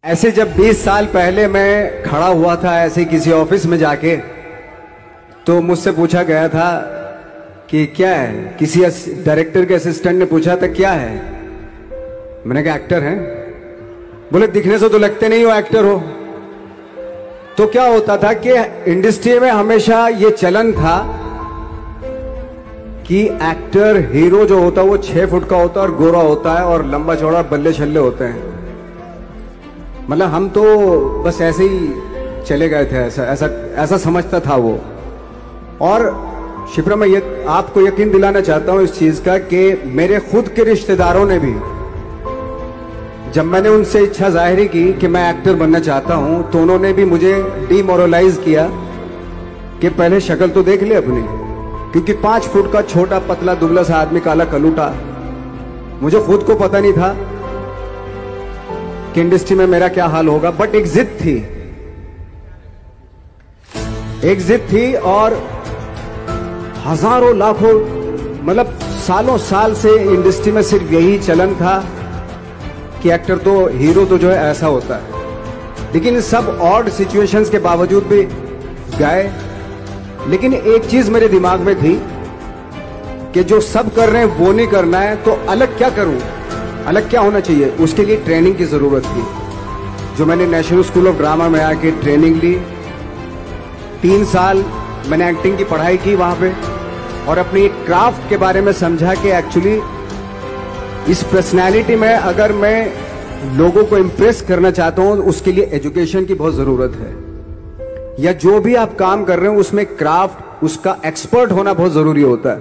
ऐसे जब 20 साल पहले मैं खड़ा हुआ था ऐसे किसी ऑफिस में जाके, तो मुझसे पूछा गया था कि क्या है। किसी डायरेक्टर के असिस्टेंट ने पूछा था क्या है। मैंने कहा एक्टर हैं। बोले दिखने से तो लगते नहीं हो एक्टर हो। तो क्या होता था कि इंडस्ट्री में हमेशा ये चलन था कि एक्टर हीरो जो होता है वो 6 फुट का होता है और गोरा होता है और लंबा चौड़ा बल्ले छल्ले होते हैं। मतलब हम तो बस ऐसे ही चले गए थे, ऐसा समझता था वो। और शिप्रा, मैं आपको यकीन दिलाना चाहता हूं इस चीज का कि मेरे खुद के रिश्तेदारों ने भी, जब मैंने उनसे इच्छा जाहिर की कि मैं एक्टर बनना चाहता हूं, तो उन्होंने भी मुझे डीमोरलाइज किया कि पहले शक्ल तो देख ले अपनी, क्योंकि 5 फुट का छोटा पतला दुबला सा आदमी, काला कलूटा। मुझे खुद को पता नहीं था कि इंडस्ट्री में मेरा क्या हाल होगा, बट एक जिद थी और हजारों लाखों, मतलब सालों साल से इंडस्ट्री में सिर्फ यही चलन था कि एक्टर तो, हीरो तो जो है ऐसा होता है। लेकिन सब ऑड सिचुएशंस के बावजूद भी गए। लेकिन एक चीज मेरे दिमाग में थी कि जो सब कर रहे हैं वो नहीं करना है, तो अलग क्या करूं, अलग क्या होना चाहिए। उसके लिए ट्रेनिंग की जरूरत थी, जो मैंने नेशनल स्कूल ऑफ ड्रामा में आके ट्रेनिंग ली। 3 साल मैंने एक्टिंग की पढ़ाई की वहां पे, और अपनी क्राफ्ट के बारे में समझा कि एक्चुअली इस पर्सनैलिटी में अगर मैं लोगों को इंप्रेस करना चाहता हूं, उसके लिए एजुकेशन की बहुत जरूरत है। या जो भी आप काम कर रहे हो उसमें क्राफ्ट, उसका एक्सपर्ट होना बहुत जरूरी होता है।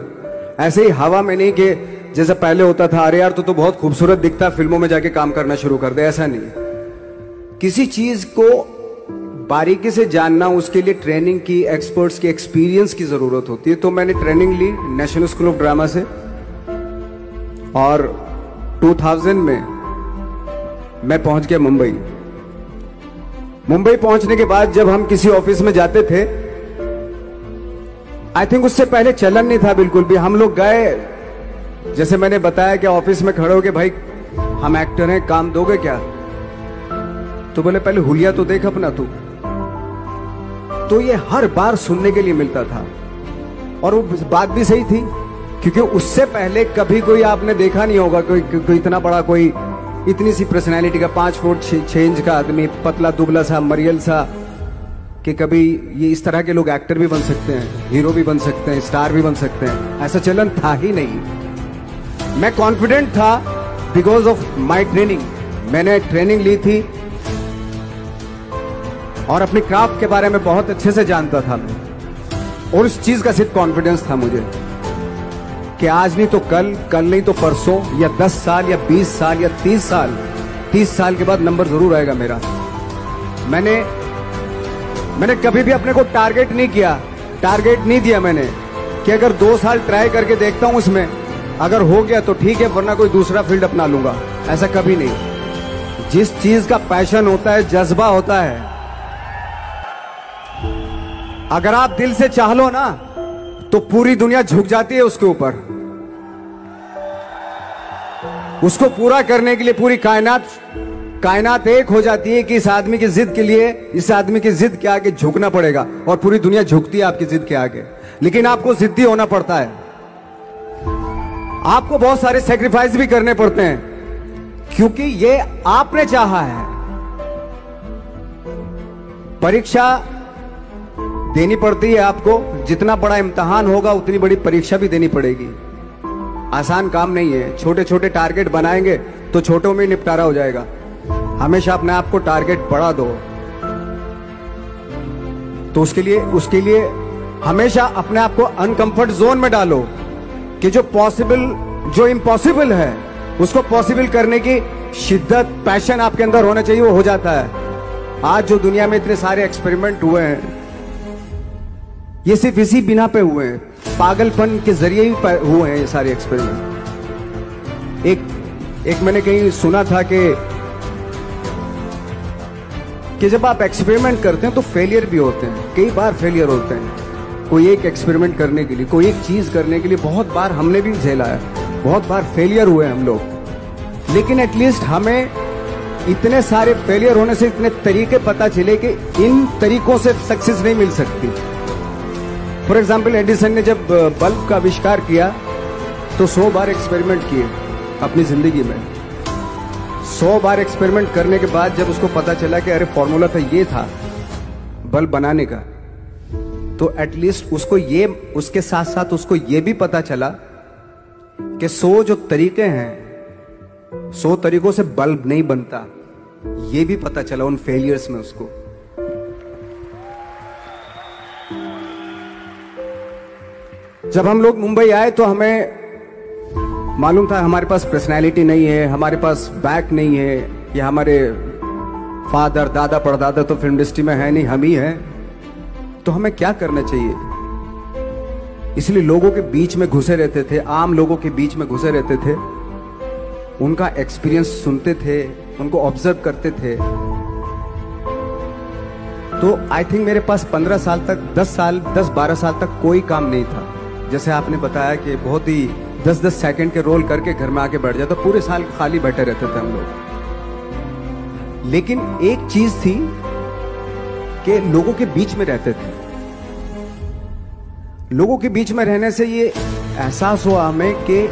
ऐसे ही हवा में नहीं कि जैसा पहले होता था, अरे यार तो बहुत खूबसूरत दिखता, फिल्मों में जाके काम करना शुरू कर दे। ऐसा नहीं। किसी चीज को बारीकी से जानना, उसके लिए ट्रेनिंग की, एक्सपर्ट्स की, एक्सपीरियंस की जरूरत होती है। तो मैंने ट्रेनिंग ली नेशनल स्कूल ऑफ ड्रामा से, और 2000 में मैं पहुंच गया मुंबई। मुंबई पहुंचने के बाद जब हम किसी ऑफिस में जाते थे, आई थिंक उससे पहले चलन नहीं था बिल्कुल भी। हम लोग गए, जैसे मैंने बताया कि ऑफिस में खड़े हो के, भाई हम एक्टर हैं, काम दोगे क्या। तो बोले पहले हुलिया तो देख अपना तू। तो ये हर बार सुनने के लिए मिलता था, और वो बात भी सही थी, क्योंकि उससे पहले कभी कोई आपने देखा नहीं होगा कोई इतना बड़ा, कोई इतनी सी पर्सनैलिटी का 5 फुट 6 इंच का आदमी, पतला दुबला सा मरियल सा, कि कभी ये इस तरह के लोग एक्टर भी बन सकते हैं, हीरो भी बन सकते हैं, स्टार भी बन सकते हैं। ऐसा चलन था ही नहीं। मैं कॉन्फिडेंट था बिकॉज ऑफ माई ट्रेनिंग। मैंने ट्रेनिंग ली थी और अपनी क्राफ्ट के बारे में बहुत अच्छे से जानता था मैं, और उस चीज का सिर्फ कॉन्फिडेंस था मुझे कि आज नहीं तो कल, कल नहीं तो परसों, या 10 साल या 20 साल या 30 साल के बाद नंबर जरूर आएगा मेरा। मैंने कभी भी अपने को टारगेट नहीं किया, टारगेट नहीं दिया मैंने कि अगर 2 साल ट्राई करके देखता हूं, उसमें अगर हो गया तो ठीक है, वरना कोई दूसरा फील्ड अपना लूंगा। ऐसा कभी नहीं। जिस चीज का पैशन होता है, जज्बा होता है, अगर आप दिल से चाह लो ना, तो पूरी दुनिया झुक जाती है उसके ऊपर। उसको पूरा करने के लिए पूरी कायनात एक हो जाती है कि इस आदमी की जिद के लिए, इस आदमी की जिद के आगे झुकना पड़ेगा, और पूरी दुनिया झुकती है आपकी जिद के आगे। लेकिन आपको जिद्दी होना पड़ता है, आपको बहुत सारे सेक्रीफाइस भी करने पड़ते हैं, क्योंकि ये आपने चाहा है। परीक्षा देनी पड़ती है आपको, जितना बड़ा इम्तिहान होगा उतनी बड़ी परीक्षा भी देनी पड़ेगी। आसान काम नहीं है। छोटे छोटे टारगेट बनाएंगे तो छोटों में निपटारा हो जाएगा। हमेशा अपने आप को टारगेट बढ़ा दो। तो उसके लिए हमेशा अपने आप को अनकंफर्ट जोन में डालो, कि जो इम्पॉसिबल है उसको पॉसिबल करने की शिद्दत, पैशन आपके अंदर होना चाहिए, वो हो जाता है। आज जो दुनिया में इतने सारे एक्सपेरिमेंट हुए हैं, ये सिर्फ इसी बिना पे हुए हैं, पागलपन के जरिए ही हुए हैं ये सारे एक्सपेरिमेंट। एक मैंने कहीं सुना था कि जब आप एक्सपेरिमेंट करते हैं तो फेलियर भी होते हैं, कई बार फेलियर होते हैं। कोई एक एक्सपेरिमेंट करने के लिए, कोई एक चीज करने के लिए बहुत बार हमने भी झेला है, बहुत बार फेलियर हुए हम लोग। लेकिन एटलीस्ट हमें इतने सारे फेलियर होने से इतने तरीके पता चले कि इन तरीकों से सक्सेस नहीं मिल सकती। फॉर एग्जाम्पल, एडिसन ने जब बल्ब का आविष्कार किया तो 100 बार एक्सपेरिमेंट किए अपनी जिंदगी में। 100 बार एक्सपेरिमेंट करने के बाद जब उसको पता चला कि अरे फॉर्मूला तो ये था बल्ब बनाने का, तो एटलीस्ट उसको ये, उसके साथ साथ उसको ये भी पता चला कि 100 जो तरीके हैं, 100 तरीकों से बल्ब नहीं बनता, ये भी पता चला उन फेलियर्स में उसको। जब हम लोग मुंबई आए तो हमें मालूम था हमारे पास पर्सनैलिटी नहीं है, हमारे पास बैक नहीं है, या हमारे फादर दादा परदादा तो फिल्म इंडस्ट्री में है नहीं, हम ही हैं, तो हमें क्या करना चाहिए। इसलिए लोगों के बीच में घुसे रहते थे, आम लोगों के बीच में घुसे रहते थे, उनका एक्सपीरियंस सुनते थे, उनको ऑब्जर्व करते थे। तो आई थिंक मेरे पास 15 साल तक, 10-12 साल तक कोई काम नहीं था। जैसे आपने बताया कि बहुत ही 10-10 सेकंड के रोल करके घर में आके बैठ जाता, पूरे साल खाली बैठे रहते थे हम लोग। लेकिन एक चीज थी कि लोगों के बीच में रहते थे। लोगों के बीच में रहने से ये एहसास हुआ हमें कि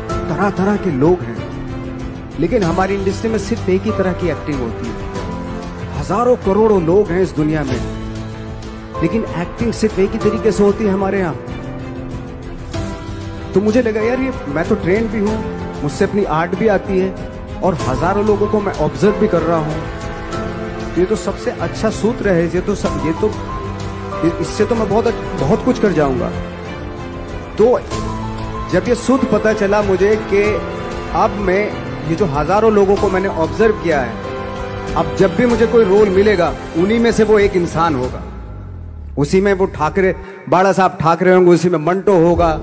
तरह तरह के लोग हैं, लेकिन हमारी इंडस्ट्री में सिर्फ एक ही तरह की एक्टिंग होती है। हजारों करोड़ों लोग हैं इस दुनिया में, लेकिन एक्टिंग सिर्फ एक ही तरीके से होती है हमारे यहाँ। तो मुझे लगा यार, ये मैं तो ट्रेन भी हूं, मुझसे अपनी आर्ट भी आती है, और हजारों लोगों को मैं ऑब्जर्व भी कर रहा हूं। तो ये तो सबसे अच्छा सूत्र है, इससे तो मैं बहुत कुछ कर जाऊंगा। तो जब ये सूत्र पता चला मुझे कि अब मैं ये जो हजारों लोगों को मैंने ऑब्जर्व किया है, अब जब भी मुझे कोई रोल मिलेगा उन्हीं में से वो एक इंसान होगा। उसी में वो ठाकरे, बाड़ा साहब ठाकरे होंगे, उसी में मंटो होगा,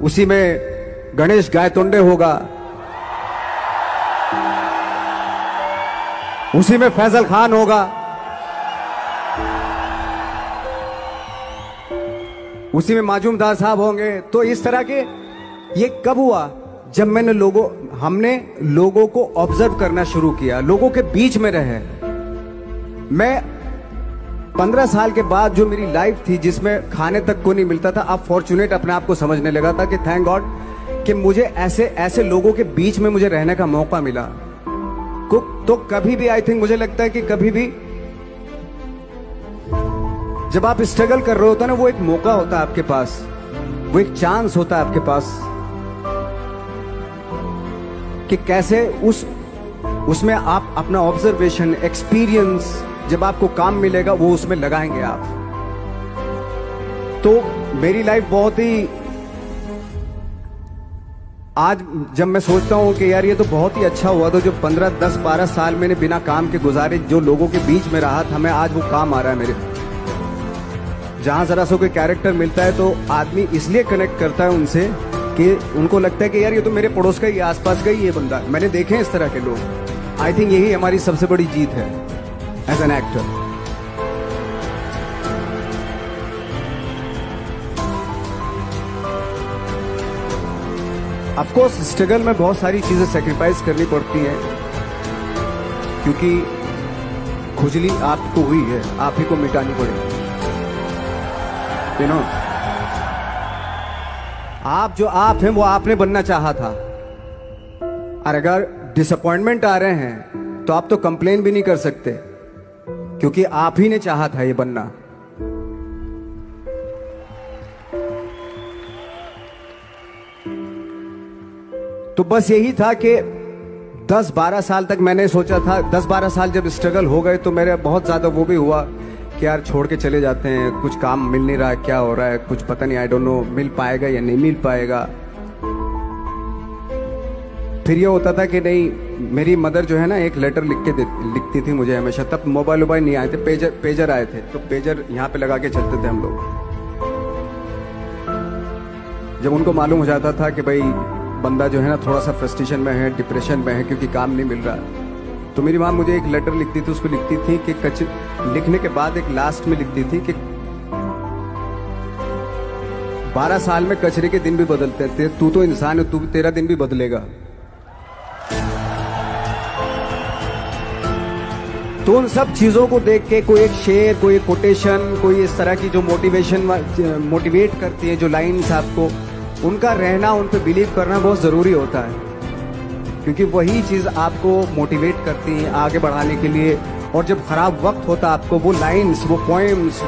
उसी में गणेश गायतोंडे होगा, उसी में फैजल खान होगा, उसी में माजूमदार साहब होंगे। तो इस तरह के, ये कब हुआ? जब हमने लोगों को ऑब्जर्व करना शुरू किया, लोगों के बीच में रहे। मैं 15 साल के बाद जो मेरी लाइफ थी जिसमें खाने तक को नहीं मिलता था, अब फॉर्चुनेट अपने आप को समझने लगा था कि थैंक गॉड कि मुझे ऐसे लोगों के बीच में मुझे रहने का मौका मिला। तो कभी भी, आई थिंक मुझे लगता है कि कभी भी जब आप स्ट्रगल कर रहे होते हैं ना, वो एक मौका होता है आपके पास, वो एक चांस होता है आपके पास कि कैसे उसमें आप अपना ऑब्जर्वेशन, एक्सपीरियंस, जब आपको काम मिलेगा वो उसमें लगाएंगे आप। तो मेरी लाइफ बहुत ही, आज जब मैं सोचता हूं कि यार ये तो बहुत ही अच्छा हुआ, तो जो 15, 10, 12 साल मैंने बिना काम के गुजारे, जो लोगों के बीच में रहा था, मैं आज वो काम आ रहा है मेरे। जहां जरा सा कोई कैरेक्टर मिलता है तो आदमी इसलिए कनेक्ट करता है उनसे कि उनको लगता है कि यार ये तो मेरे पड़ोस का ही, आसपास का ही ये बंदा। मैंने देखे इस तरह के लोग। आई थिंक यही हमारी सबसे बड़ी जीत है as an actor. Of course struggle में बहुत सारी चीजें सेक्रीफाइस करनी पड़ती हैं, क्योंकि खुजली आपको हुई है, आप ही को मिटानी पड़ेगी। आप जो आप हैं वो आपने बनना चाहा था, और अगर डिसअपॉइंटमेंट आ रहे हैं तो आप तो कंप्लेन भी नहीं कर सकते, क्योंकि आप ही ने चाहा था ये बनना। तो बस यही था कि 10-12 साल तक मैंने सोचा था, 10-12 साल जब स्ट्रगल हो गए तो मेरे बहुत ज्यादा वो भी हुआ कि यार छोड़ के चले जाते हैं, कुछ काम मिल नहीं रहा है, क्या हो रहा है कुछ पता नहीं, आई डोंट नो मिल पाएगा या नहीं मिल पाएगा। फिर ये होता था कि नहीं, मेरी मदर जो है ना एक लेटर लिखती थी मुझे हमेशा। तब मोबाइल नहीं आए थे, पेजर आए थे, तो पेजर यहाँ पे लगा के चलते थे हम लोग। जब उनको मालूम हो जाता था कि भाई बंदा जो है ना थोड़ा सा फ्रस्ट्रेशन में है, डिप्रेशन में है, क्योंकि काम नहीं मिल रहा, तो मेरी माँ मुझे एक लेटर लिखती थी। उसको लिखती थी कि लिखने के बाद एक लास्ट में लिखती थी कि 12 साल में कचरे के दिन भी बदलते थे, तू तो इंसान है, तेरा दिन भी बदलेगा। तो उन सब चीजों को देख के कोई एक शेर, कोई एक कोटेशन, कोई इस तरह की जो मोटिवेट करती है जो लाइन्स आपको, उनका रहना, उन पे बिलीव करना बहुत जरूरी होता है, क्योंकि वही चीज आपको मोटिवेट करती है आगे बढ़ाने के लिए। और जब खराब वक्त होता है आपको वो लाइन्स, वो पोएम्स,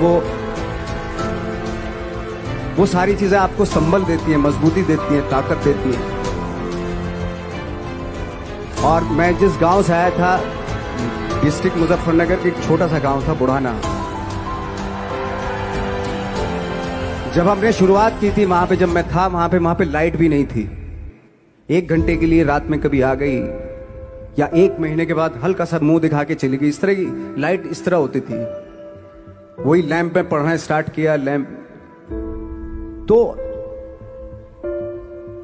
वो सारी चीजें आपको संबल देती है, मजबूती देती है, ताकत देती है। और मैं जिस गांव से आया था, डिस्ट्रिक्ट मुजफ्फरनगर, एक छोटा सा गांव था बुढ़ाना। जब हमने शुरुआत की थी वहां पे, जब मैं था वहां पे लाइट भी नहीं थी। 1 घंटे के लिए रात में कभी आ गई, या 1 महीने के बाद हल्का सा मुंह दिखा के चली गई। इस तरह की लाइट इस तरह होती थी। वही लैंप में पढ़ना स्टार्ट किया, लैंप। तो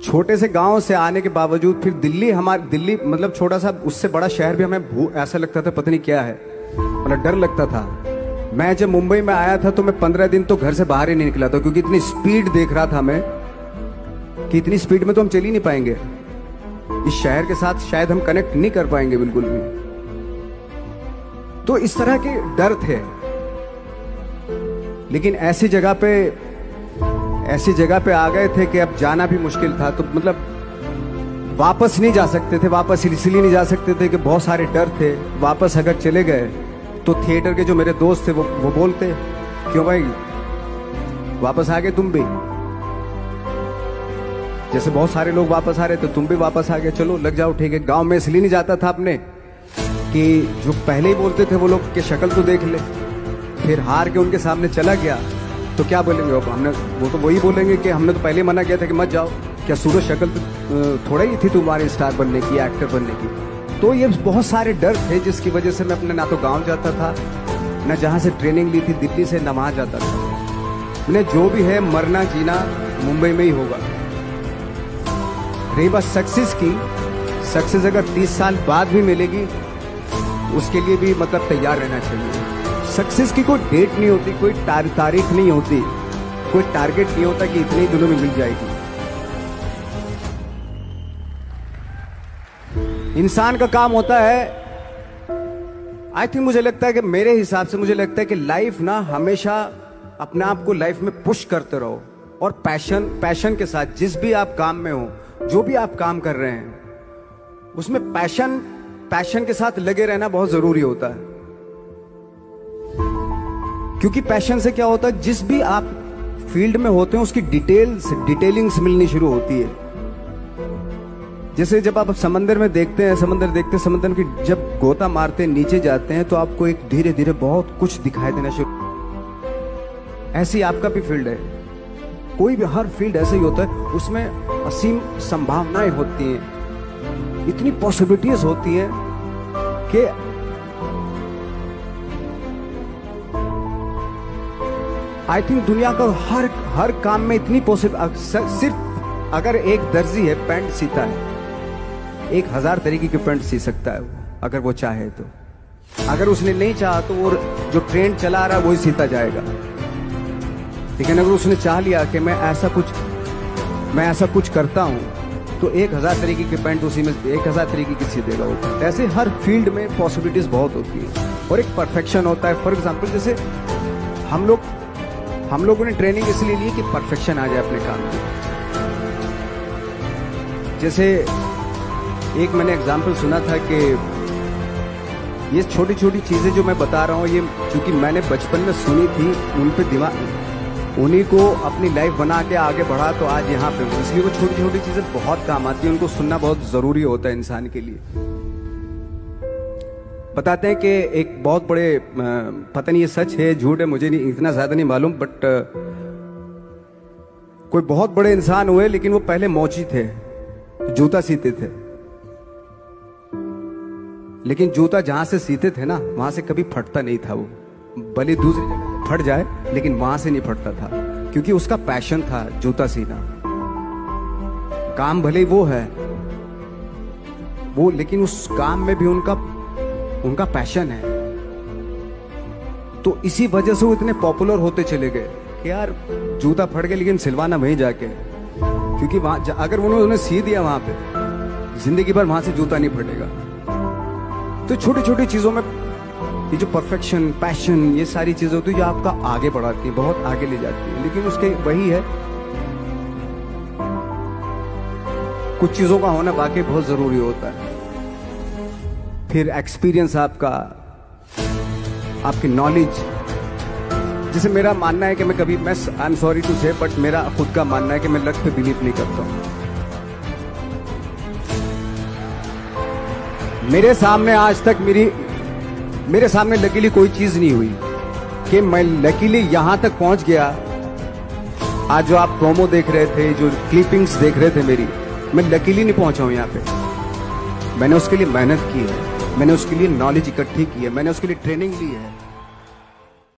छोटे से गांव से आने के बावजूद फिर दिल्ली मतलब छोटा सा, उससे बड़ा शहर भी हमें ऐसा लगता था पता नहीं क्या है, मतलब डर लगता था। मैं जब मुंबई में आया था तो मैं 15 दिन तो घर से बाहर ही नहीं निकला था, क्योंकि इतनी स्पीड देख रहा था मैं कि इतनी स्पीड में तो हम चल ही नहीं पाएंगे, इस शहर के साथ शायद हम कनेक्ट नहीं कर पाएंगे बिल्कुल भी। तो इस तरह के डर थे। लेकिन ऐसी जगह पे आ गए थे कि अब जाना भी मुश्किल था। तो मतलब वापस नहीं जा सकते थे। वापस इसलिए नहीं जा सकते थे कि बहुत सारे डर थे। वापस अगर चले गए तो थिएटर के जो मेरे दोस्त थे वो बोलते, क्यों भाई वापस आ गए तुम भी, जैसे बहुत सारे लोग वापस आ रहे थे तुम भी वापस आ गए, चलो लग जाओ ठीक है। गांव में इसलिए नहीं जाता था अपने कि जो पहले ही बोलते थे वो लोग के शक्ल तो देख ले, फिर हार के उनके सामने चला गया तो क्या बोलेंगे वो तो वही बोलेंगे कि हमने तो पहले मना किया था कि मत जाओ, क्या सूरज शक्ल थोड़ा ही थी तुम्हारे स्टार बनने की, एक्टर बनने की। तो ये बहुत सारे डर थे जिसकी वजह से मैं अपने ना तो गांव जाता था, ना जहां से ट्रेनिंग ली थी दिल्ली से, ना वहां जाता था। मैंने जो भी है मरना जीना मुंबई में ही होगा। रही बात सक्सेस की, सक्सेस अगर 30 साल बाद भी मिलेगी उसके लिए भी मतलब तैयार रहना चाहिए। सक्सेस की कोई डेट नहीं होती, कोई तारीख नहीं होती, कोई टारगेट नहीं होता कि इतने ही दिनों में मिल जाएगी। इंसान का काम होता है, आई थिंक मुझे लगता है कि मेरे हिसाब से मुझे लगता है कि लाइफ ना हमेशा अपने आप को लाइफ में पुश करते रहो, और पैशन के साथ जिस भी आप काम में हो, जो भी आप काम कर रहे हैं उसमें पैशन के साथ लगे रहना बहुत जरूरी होता है। क्योंकि पैशन से क्या होता है, जिस भी आप फील्ड में होते हैं उसकी डिटेलिंग्स मिलनी शुरू होती है। जैसे जब आप समंदर में देखते हैं, समंदर की जब गोता मारते हैं, नीचे जाते हैं तो आपको एक धीरे धीरे बहुत कुछ दिखाई देना शुरू। ऐसी आपका भी फील्ड है, कोई भी हर फील्ड ऐसे ही होता है, उसमें असीम संभावनाएं होती हैं, इतनी पॉसिबिलिटीज होती हैं कि आई थिंक दुनिया का हर काम में इतनी सिर्फ अगर एक दर्जी है पैंट सीता है, 1000 तरीके की पैंट सी सकता है वो, अगर वो चाहे तो। अगर उसने नहीं चाहा तो वो जो ट्रेंड चला रहा है वही सीता जाएगा। लेकिन अगर उसने चाह लिया कि मैं ऐसा कुछ करता हूं, तो 1000 तरीके की पैंट उसी में 1000 तरीके की सी देगा वो। ऐसे हर फील्ड में पॉसिबिलिटीज बहुत होती है और एक परफेक्शन होता है। फॉर एग्जाम्पल जैसे हम लोगों ने ट्रेनिंग इसलिए ली कि परफेक्शन आ जाए अपने काम में। जैसे एक मैंने एग्जाम्पल सुना था कि ये छोटी छोटी चीजें जो मैं बता रहा हूँ, ये क्योंकि मैंने बचपन में सुनी थी, उन पे उन्हीं को अपनी लाइफ बना के आगे बढ़ा तो आज यहाँ पे, इसलिए वो छोटी छोटी चीजें बहुत काम आती है, उनको सुनना बहुत जरूरी होता है इंसान के लिए। बताते हैं कि एक बहुत बड़े, पता नहीं ये सच है झूठ है, मुझे नहीं इतना ज्यादा नहीं मालूम, बट कोई बहुत बड़े इंसान हुए, लेकिन वो पहले मौची थे, जूता सीते थे। लेकिन जूता जहां से सीते थे ना, वहां से कभी फटता नहीं था वो, भले दूसरी जगह फट जाए लेकिन वहां से नहीं फटता था, क्योंकि उसका पैशन था जूता सीना। काम भले वो है वो, लेकिन उस काम में भी उनका पैशन है। तो इसी वजह से वो इतने पॉपुलर होते चले गए कि यार जूता फट गया लेकिन सिलवाना वहीं जाके, क्योंकि वहां अगर उन्होंने सी दिया वहां पे, जिंदगी भर वहां से जूता नहीं फटेगा। तो छोटी छोटी चीजों में ये जो परफेक्शन, पैशन, ये सारी चीजें होती है जो आपका आगे बढ़ाती है, बहुत आगे ले जाती है। लेकिन उसके वही है, कुछ चीजों का होना वाकई बहुत जरूरी होता है। फिर एक्सपीरियंस आपका, आपकी नॉलेज। जैसे मेरा मानना है कि मैं कभी, मैं आई एम सॉरी टू से, बट मेरा खुद का मानना है कि मैं लक पे बिलीव नहीं करता हूं। मेरे सामने आज तक मेरे सामने लकीली कोई चीज नहीं हुई कि मैं लकीली यहां तक पहुंच गया। आज जो आप प्रोमो देख रहे थे, जो क्लिपिंग्स देख रहे थे मेरी, मैं लकीली नहीं पहुंचा हूं यहाँ पे। मैंने उसके लिए मेहनत की है, मैंने उसके लिए नॉलेज इकट्ठी की है, मैंने उसके लिए ट्रेनिंग ली है।